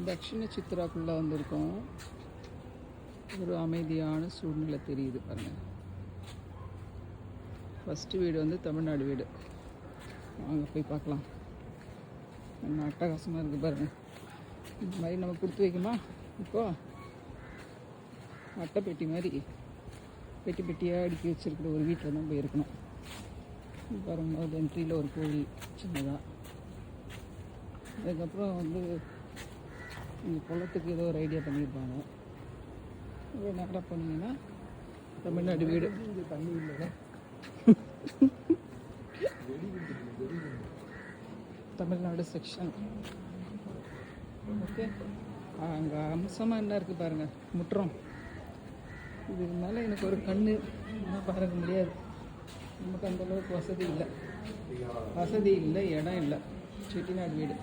தக்ஷிண சித்ராக்குள்ளே வந்திருக்கோம். ஒரு அமைதியான சூழ்நிலை தெரியுது பாருங்கள். ஃபஸ்ட்டு வீடு வந்து தமிழ்நாடு வீடு. வாங்க போய் பார்க்கலாம். என்ன அட்டகாசமாக இருக்குது பாருங்கள். இந்த மாதிரி நம்ம கொடுத்து வைக்குமா? இப்போது அட்டைப்பெட்டி மாதிரி பெட்டி பெட்டியாக அடுக்கி வச்சுருக்கிற ஒரு வீட்டில் தான் போய் இருக்கணும். பாருங்கள், ஒரு என்ட்ரியில் ஒரு கோவில் சின்னதாக. அதுக்கப்புறம் வந்து இந்த குளத்துக்கு ஏதோ ஒரு ஐடியா பண்ணியிருப்பாங்க. இவ்வளோ நேரம் போனீங்கன்னா தமிழ்நாடு வீடு. தண்ணி இல்லை, தமிழ்நாடு செக்ஷன். ஓகே, அங்கே அம்சமாக என்ன இருக்குது பாருங்கள், முற்றம். இதுக்கு மேலே எனக்கு ஒரு கண்ணு ஆனால் பாருங்க முடியாது. நமக்கு அந்தளவுக்கு வசதி இல்லை, இடம் இல்லை. செட்டிநாடு வீடு.